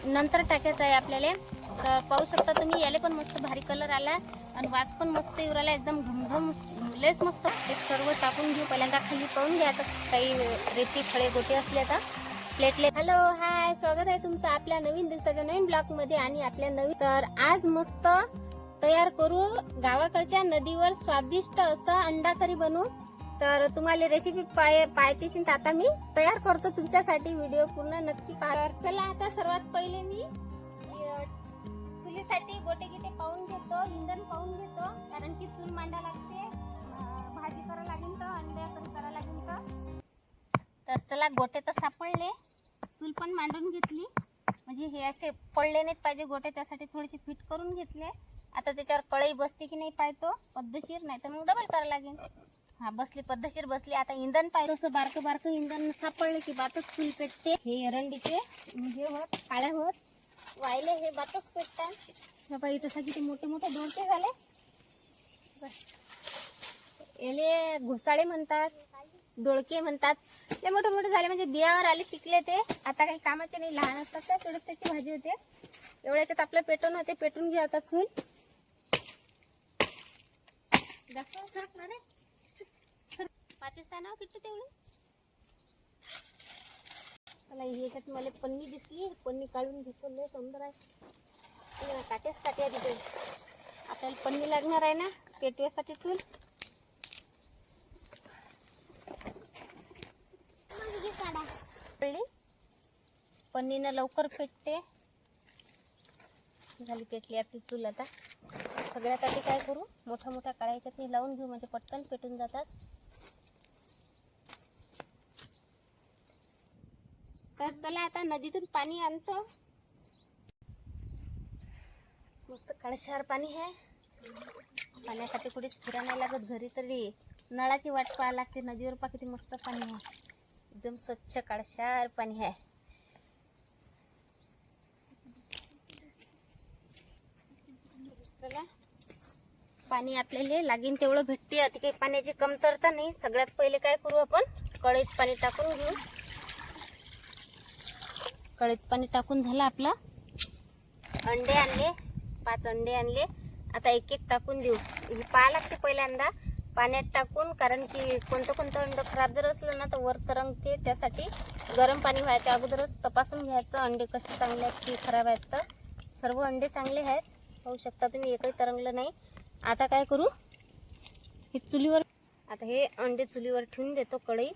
नंतर टाकायचं आहे आपल्याला. तर पाहू शकता तुम्ही, याले पण मस्त भारी कलर आला आणि वास पण मस्त येऊ राहिला, एकदम घमघम लेस मस्त. ते सर्व टाकून घेऊ. पहिल्यांदा खाली पाहून घ्या, आता काही रेती खडे गोटे असले तर प्लेटले. हॅलो हाय, स्वागत आहे तुमचं आपल्या नवीन दिवसाच्या नवीन ब्लॉग मध्ये. आणि आपल्या नवीन तर आज मस्त तयार करू गावाकडच्या नदीवर स्वादिष्ट असा अंडा करी बनवू. तर तुम्हाला रेसिपी पाहायची असेल तर आता मी तयार करतो तुमच्यासाठी, व्हिडिओ पूर्ण नक्की पहा. तर चला, आता सर्वात पहिले मी चुलीसाठी गोटे गिटे पाहून घेतो, इंधन पाहून घेतो, कारण की चूल मांडा लागते, भाजी करा लागेल तर अंडे करा लागेल तर चला, गोटे तर सापडले, चूल पण मांडून घेतली. म्हणजे हे असे पडले नाहीत पाहिजे गोटे, त्यासाठी थोडेसे फिट करून घेतले. आता त्याच्यावर कढई बसते की नाही पाहतो पद्धतशीर, नाही तर मग डबल करावं लागेल. हा, बसली, पद्धतशीर बसली. आता इंधन पाहिजे, असं बारकं बारकं इंधन सापडले की बातच चूल पेटते. हे एरंडीचे हे होत काळ्या होत वायले, हे बातच पेटतात. हे पाहिजे तसं किती मोठे मोठे दोडके झाले. याले घोसाळे म्हणतात, दोडके म्हणतात. ते मोठे मोठे झाले म्हणजे बियावर आले, पिकले. ते आता काही कामाचे नाही, लहान असतात त्या, तेवढंच त्याची भाजी होते. एवढ्याच्यात आपलं पेटून होते. पेटून घेऊ आता चूल. पाकिस्तानावर किती तेवढं. चला, ह्याच्यात मला पन्नी दिसली, पन्नी काढून घेतो. लय सुंदर आहे, काटेच काटे तिथे. आपल्याला पन्नी लागणार आहे ना पेटव्यासाठी चूल. पन्नीनं लवकर पेटते. झाली पेटली आपली चूल. आता सगळ्यात आधी काय करू, मोठ्या मोठ्या कढाईच्यात लावून घेऊ, म्हणजे पटकन पेटून जातात. तर चला, आता नदीतून पाणी आणतो. मस्त कळशार पाणी आहे. पाण्यासाठी कुठेच फिरा नाही लागत, घरी तरी नळाची वाट पाहायला लागते. नदीवर पहा किती मस्त पाणी आहे, एकदम स्वच्छ कळशार पाणी आहे. चला, पाणी आपल्याला लागेल तेवढं भेटते, अति काही पाण्याची कमतरता नाही. सगळ्यात पहिले काय करू, आपण कढईत पाणी टाकून घेऊ. कढईत पाणी टाकून झालं आपलं. अंडे आणले, 5 अंडे आणले. आता एक एक टाकून देऊ. हे पाहा लागते पहिल्यांदा पाण्यात टाकून, कारण की कोणतं अंड खराब जर असलं ना तर वर तरंगते. त्यासाठी गरम पाणी व्हायच्या अगोदरच तपासून घ्यायचं, अंडे कसे चांगले आहेत की खराब आहेत. तर सर्व अंडे चांगले आहेत, पाहू शकता तुम्ही, एकही तरंगलं नाही. आता काय करू, हे चुलीवर, आता हे अंडे चुलीवर ठेवून देतो. कढई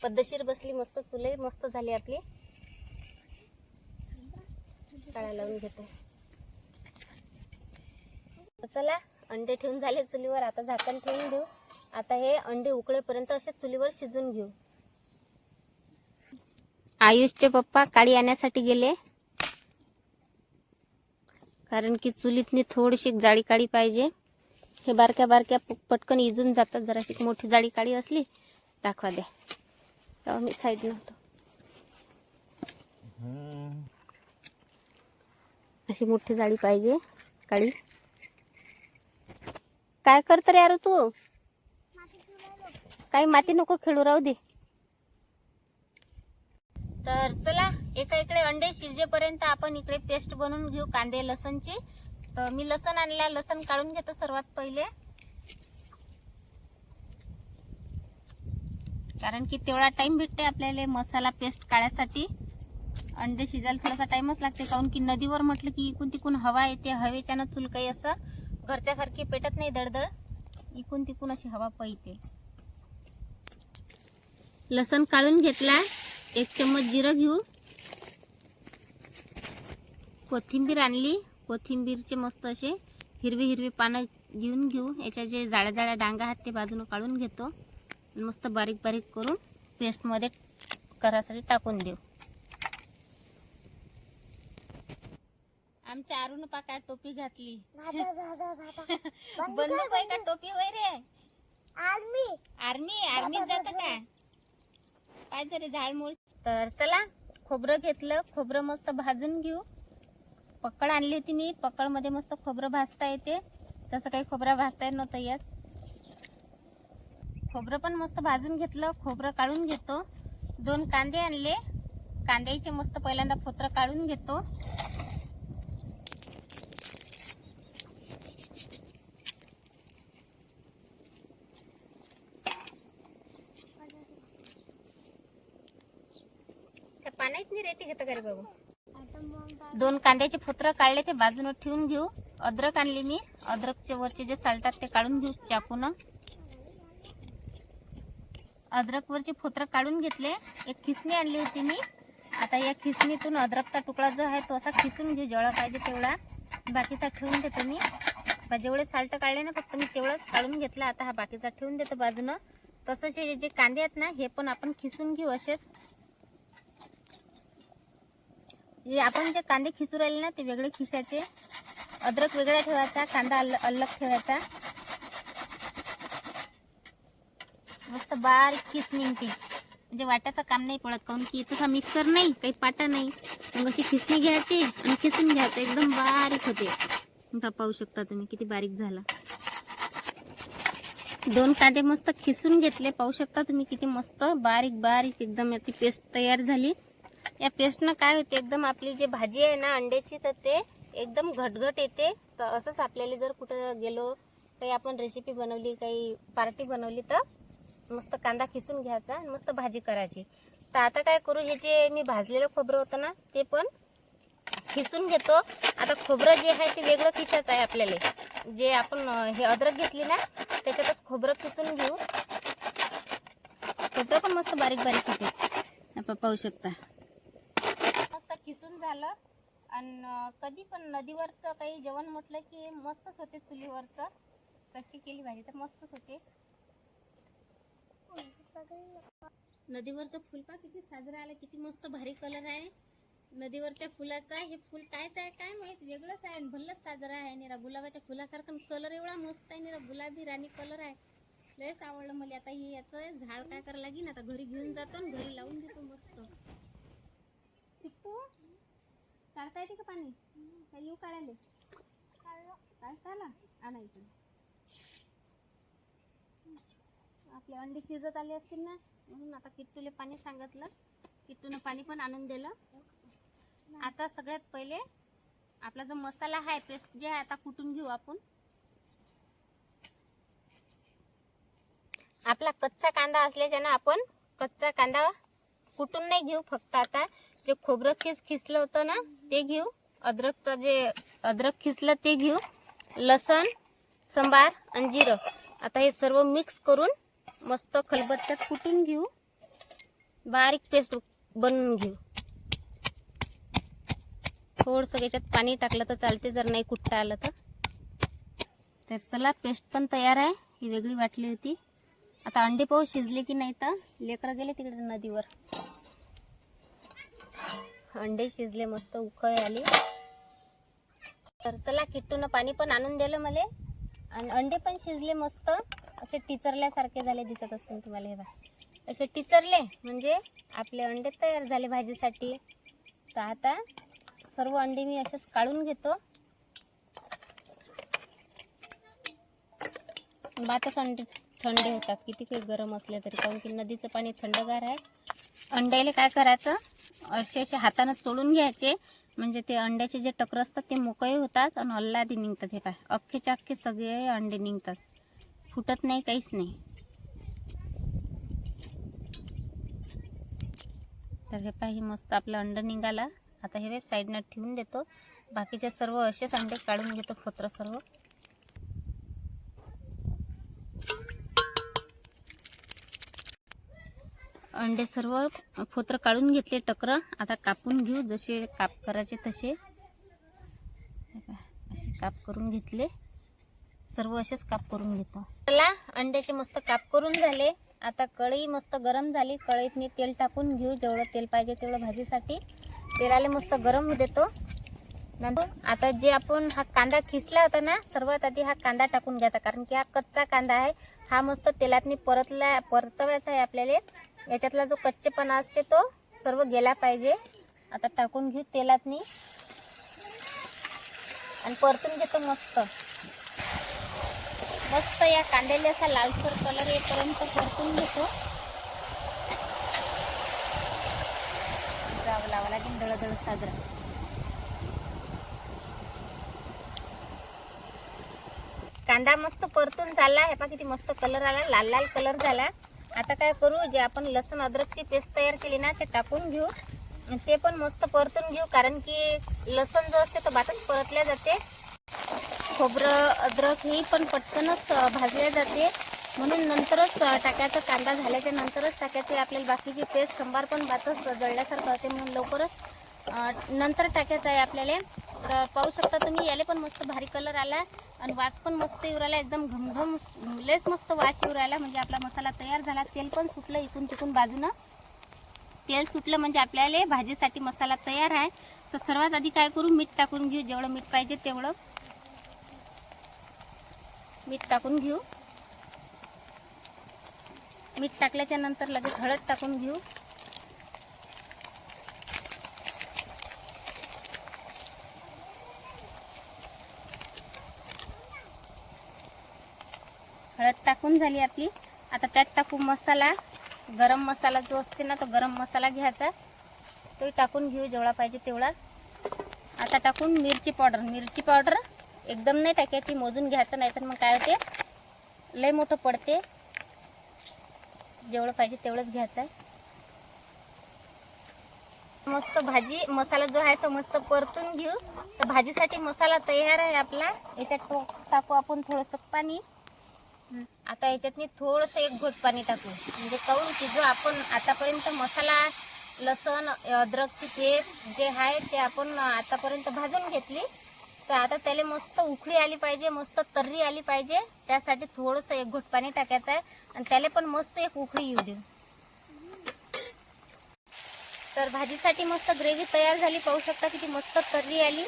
पद्धतशीर बसली, मस्त चुलही मस्त झाली आपली. काळा लावून घेतो. चला, अंडे ठेवून झाले चुलीवर. आता झाकण ठेवून देऊ. आता हे अंडे उकळेपर्यंत असे चुलीवर शिजून घेऊ. आयुषचे पप्पा काळी आणण्यासाठी गेले, कारण की चुलीतनी थोडीशी जाळी काळी पाहिजे. हे बारक्या बारक्या पटकन इजून जातात. जराशी मोठी जाळी काळी असली दाखवा द्या, तेव्हा मी साईड नव्हतो. अशी मोठी जाळी पाहिजे काळी. काय करत रे यार तू, काही माती नको खेळू, राहू दे. तर चला, एका इकडे अंडे शिजेपर्यंत आपण इकडे पेस्ट बनवून घेऊ कांदे लसणची. तर मी लसण आणला, लसण काढून घेतो सर्वात पहिले, कारण की तेवढा टाइम भेटते आपल्याला मसाला पेस्ट काढण्यासाठी. अंडे शिजायला थोडासा टाइमच लागते, काऊन की नदीवर म्हटलं की इकून तिकून हवा येते. हवेच्यानं चूल काही असं घरच्यासारखी पेटत नाही, दळदळ, इकून तिकून अशी हवा पळते. लसण काढून घेतला. 1 चम्मच जिरं घेऊ. कोथिंबीर आणली, कोथिंबीरचे मस्त असे हिरवे हिरवे पानं घेऊ. याच्या जे जाड्या जाड्या डांगा आहेत ते बाजूने काढून घेतो. मस्त बारीक बारीक करून पेस्टमध्ये करासाठी टाकून देऊ. आमच्या आरून पाका टोपी घातली. बंदूक आहे का टोपी होय रे? आर्मी जात का पाहिजे रे झाडमूळ. तर चला, खोबरं घेतलं. खोबरं मस्त भाजून घेऊ. पकड आणली होती मी, पकड मध्ये मस्त खोबरं भाजता येते. तसं काही खोबरं भाजता येत नव्हतं यात. खोबरं पण मस्त भाजून घेतलं. खोबरं काढून घेतो. 2 कांदे आणले. कांद्याचे मस्त पहिल्यांदा फोत्र काढून घेतो. त्या पाण्यात नाही रेती घेतं का रे बाबू. 2 कांद्याचे फोत्र काढले ते बाजूला ठेवून घेऊ. अद्रक आणली मी. अद्रकचे वरचे जे सालटात ते काढून घेऊ चाकून. अद्रक वरचे फोत्र काढून घेतले. एक खिसणी आणली होती मी. आता या खिसणीतून अद्रकचा तुकडा जो आहे तो असा खिसून घेऊ जेवढा पाहिजे तेवढा. बाकीचा ठेवून देतो मी. जेवढे साल्ट काढले ना फक्त मी तेवढंच काढून घेतला. आता हा बाकीचा ठेवून देतो बाजूनं. तसंच हे जे कांदे आहेत ना हे पण आपण खिसून घेऊ असेच. जे आपण जे कांदे खिसू राहिले ना ते वेगळे खिसायचे. अद्रक वेगळा ठेवायचा, कांदा अलग ठेवायचा. मस्त बारीक खिस निघते. म्हणजे वाटायचं काम नाही पडत. काऊन की तसा मिक्सर नाही काही पाटा नाही. मग अशी खिसणी घ्यायची आणि खिसून घ्यायचं. एकदम बारीक होते. आता पाहू शकता तुम्ही किती बारीक झाला. 2 कांदे मस्त खिसून घेतले. पाहू शकता तुम्ही किती मस्त बारीक बारीक एकदम याची पेस्ट तयार झाली. या पेस्टनं काय होते एकदम आपली जी भाजी आहे ना अंड्याची तर ते एकदम घटघट येते. तर असंच आपल्याला जर कुठं गेलो काही आपण रेसिपी बनवली काही पार्टी बनवली तर मस्त कांदा खिसून घ्यायचा आणि मस्त भाजी करायची. तर आता काय करू हे जे मी भाजलेलं खोबरं होतं ना ते पण खिसून घेतो. आता खोबरं जे आहे ते वेगळं खिसायचं आहे आपल्याला. जे आपण हे अद्रक घेतली ना त्याच्यातच खोबरं खिसून घेऊ. खोबरं पण मस्त बारीक बारीक होते. आपण पाहू शकता मस्त खिसून झालं. आणि कधी पण नदीवरचं काही जेवण म्हटलं की मस्तच होते. चुलीवरचं तशी केली भाजी तर मस्तच होते. नदीवरचं फुल पा किती साजरं आलं. किती मस्त भारी कलर आहे नदीवरच्या फुलाचा. हे फुल कायच आहे काय माहित वेगळंच आहे. भल्लच साजरं आहे. निरा गुलाबाच्या फुलासारखं कलर एवढा मस्त आहे. निरा गुलाबी राणी कलर आहे. लयच आवडलं मला. आता हे याचं झाड काय करायला लागेल. आता घरी घेऊन जातो आणि घरी लावून देतो मस्त. चिट्टू काढता येते का पाणी. काय येऊ काढायला काय चाला आणा इकडे. आपले अंडे शिजत आले असतील ना म्हणून आता किट्टूले पाणी सांगितलं. किट्टूनं पाणी पण आणून दिलं. आता सगळ्यात पहिले आपला जो मसाला आहे पेस्ट जे आहे आता कुटून घेऊ आपण. आपला कच्चा कांदा असल्याच्यानं आपण कच्चा कांदा कुटून नाही घेऊ. फक्त आता जे खोबरं खिसलं होतं ना ते घेऊ. अद्रकचं जे अद्रक खिसलं ते घेऊ. लसण सांबार आणि जिरं आता हे सर्व मिक्स करून मस्त खलबत्त्यात कुटून घेऊ. बारीक पेस्ट बनवून घेऊ. थोडंसं याच्यात पाणी टाकलं तर चालते जर नाही कुटता आलं तर चला पेस्ट पण तयार आहे. ही वेगळी वाटली होती. आता अंडे पाहू शिजले की नाही. तर लेकरं गेले तिकडे नदीवर. अंडे शिजले मस्त उकळ आली. तर चला किट्टूनं पाणी पण आणून दिलं मला आणि अंडे पण शिजले मस्त. असे टिचरल्यासारखे झाले दिसत असतील तुम्हाला. हे बघा असे टिचरले म्हणजे आपले अंडे तयार झाले भाजीसाठी. तर आता सर्व अंडे मी असेच काढून घेतो. बातच अंडे थंडे होतात किती काही गरम असले तरी. काऊन की नदीचं पाणी थंडगार आहे. अंड्याला काय करायचं असे हातानं तोडून घ्यायचे म्हणजे ते अंड्याचे जे टकर असतात ते मोकळे होतात आणि अल्लादी निघतात. हे पाय अख्खेच्या अख्खे सगळे अंडे निघतात. फुटत नाही काहीच नाही. तर हे पाही मस्त आपलं अंड निघाला. आता हे साईडनं ठेवून देतो. बाकीचे सर्व असेच अंडे काढून घेतो फोत्र सर्व. अंडे सर्व फोत्र काढून घेतले टकर. आता कापून घेऊ जसे काप करायचे तसे. असे काप करून घेतले. सर्व असेच काप करून घेतो. चला अंड्याचे मस्त काप करून झाले. आता कढई मस्त गरम झाली. कढईत मी तेल टाकून घेऊ. जेवढं तेल पाहिजे तेवढं भाजीसाठी. तेलाला मस्त गरम होऊ देतो. नंतर आता जे आपण हा कांदा खिसला होता ना सर्वात आधी हा कांदा टाकून घ्यायचा. कारण की हा कच्चा कांदा आहे. हा मस्त तेलातनी परतवायचा आहे आपल्याला. याच्यातला जो कच्चेपणा असते तो सर्व गेला पाहिजे. आता टाकून घेऊ तेलातनी आणि परतून घेतो मस्त. मस्त या कांद्याला असा लालसर कलर येईपर्यंत परतून घेतो. लावा लागेल दळदळ साजरा. कांदा मस्त परतून झाला हे पहा किती मस्त कलर आला, लाल लाल कलर झाला. आता काय करू, जे आपण लसूण अद्रकची पेस्ट तयार केली ना ते टाकून घेऊ. ते पण मस्त परतून घेऊ, कारण की लसूण जो असते तो बातच परतल्या जाते. खोबरं अद्रक हे पण पटकनच भाजल्या जाते, म्हणून नंतरच टाकायचं. कांदा झाल्याच्या नंतरच टाकायचे. आपल्याला बाकीची पेस्ट संबार पण बातच जळल्यासारखं होते, म्हणून लवकरच नंतर टाकायचं आहे आपल्याला. तर पाहू शकता तुम्ही, याला पण मस्त भारी कलर आला आणि वास पण मस्त येऊ राहिला, एकदम घमघम लेस मस्त वास येऊ राहिला. म्हणजे आपला मसाला तयार झाला. तेल पण सुटलं इकून तिकून बाजूनं. तेल सुटलं म्हणजे आपल्याला भाजीसाठी मसाला तयार आहे. तर सर्वात आधी काय करू, मीठ टाकून घेऊ. जेवढं मीठ पाहिजे तेवढं मीठ टाकून घेऊ. मीठ टाकल्याच्या नंतर लगेच हळद टाकून घेऊ. हळद टाकून झाली आपली. आता त्यात टाकू मसाला. गरम मसाला जो असते ना, तो गरम मसाला घ्यायचा, तोही टाकून घेऊ जेवढा पाहिजे तेवढा. आता टाकून मिरची पावडर. मिरची पावडर एकदम नाही टाकायची, मोजून घ्यायचं, नाही तर मग काय होते लय मोठं पडते. जेवढं पाहिजे तेवढंच घ्यायचं आहे. मस्त भाजी मसाला जो आहे तो मस्त परतून घेऊ. तर भाजीसाठी मसाला तयार आहे आपला. याच्यात टाकू आपण थोडंसं पाणी. आता याच्यात थोडंसं एक घोट पाणी टाकू, म्हणजे काऊन की जो आपण आतापर्यंत मसाला लसूण अद्रकची पेस्ट जे आहे ते आपण आतापर्यंत भाजून घेतली. तर आता त्याला मस्त उकळी आली पाहिजे, मस्त तर्री आली पाहिजे. त्यासाठी थोडंसं एक घोट पाणी टाकायचं आहे आणि त्याला पण मस्त एक उकळी येऊ देऊ. तर भाजीसाठी मस्त ग्रेव्ही तयार झाली. पाहू शकता किती मस्त तर्री आली,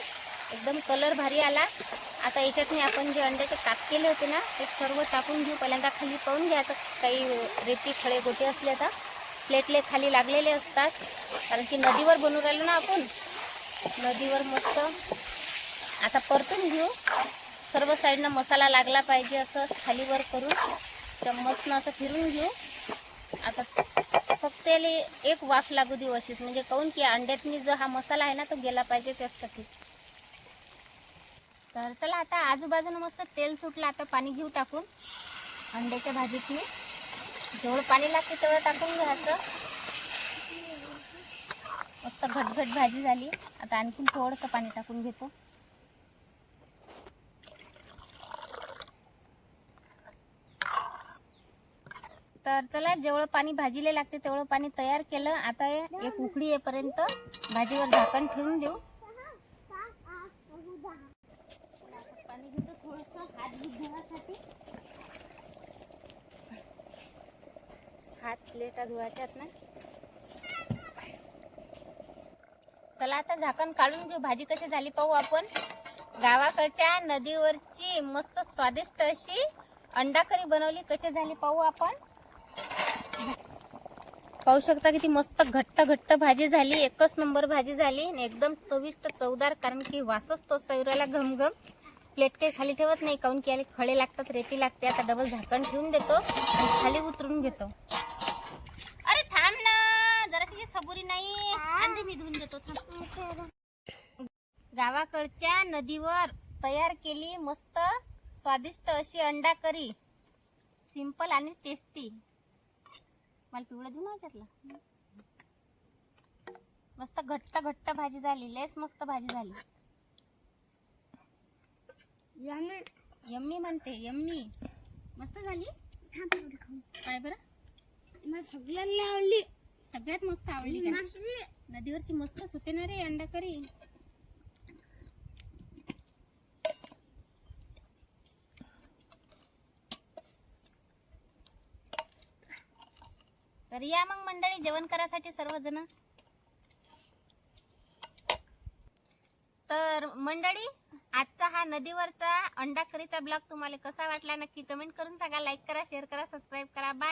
एकदम कलर भारी आला. आता याच्यात आपण जे अंड्याचे काप केले होते ना ते सर्व टाकून घेऊ. पहिल्यांदा खाली पाहून घ्यायचं, काही रेती खडे गोटे असले तर प्लेटले खाली लागलेले असतात, कारण की नदीवर बनवून राहिलो ना आपण, नदीवर मस्त. आता परतून घेऊ. सर्व साईडनं मसाला लागला पाहिजे असं खालीवर करून चम्मचनं असं फिरून घेऊ. आता फक्त याला एक वाफ लागू देऊ अशीच, म्हणजे काऊन की अंड्यातनी जो हा मसाला आहे ना तो गेला पाहिजे त्यासाठी. तर चला आता आजूबाजूनं मस्त तेल सुटलं. आता पाणी घेऊ टाकून अंड्याच्या भाजीतनी. जेवढं पाणी लागते तेवढं टाकून घ्यायचं. मस्त घटघट भाजी झाली. आता आणखीन थोडंसं पाणी टाकून घेतो. तर चला, जेवढं पाणी भाजीला लागते तेवढं पाणी तयार केलं. आता एक उकळी येईपर्यंत भाजीवर झाकण ठेवून देऊ. पाणी घेतो थोडंसं हात धुवायसाठी. हात प्लेटा धुवायच्यात ना. चला आता झाकण काढून घेऊ. भाजी कशी झाली पाहू आपण. गावाकडच्या नदीवरची मस्त स्वादिष्ट अशी अंडा करी बनवली. कशी झाली पाहू आपण. पाहू शकता किती मस्त घट्ट घट्ट भाजी झाली. एकच नंबर भाजी झाली, एकदम चविष्ट चवदार, कारण की वासच तो सैराला घमघम. प्लेट काही खाली ठेवत नाही, काऊन की याला खडे लागतात, रेती लागते. आता डबल झाकण ठेवून देतो आणि खाली उतरून घेतो. अरे थांब ना, जराशी सबुरी नाही, अंडे मी धुवून देतो थांब. गावाकडच्या नदीवर तयार केली मस्त स्वादिष्ट अशी अंडा करी, सिंपल आणि टेस्टी. मला पिवळं देऊ ना त्यातला. मस्त घट्ट घट्ट भाजी झाली, लेस मस्त भाजी झाली. यम्मी म्हणते, यम्मी मस्त झाली. काय बरं, मला सगळ्यात आवडली, सगळ्यात मस्त आवडली का? नदीवरची मस्तच होते ना रे अंडा करी. तर या मग मंडळी जेवण करायसाठी सर्वजण. तर मंडळी, आजचा हा नदीवरचा अंडा करीचा ब्लॉग तुम्हाला कसा वाटला नक्की कमेंट करून सांगा. लाईक करा, शेअर करा, सबस्क्राईब करा. बाय.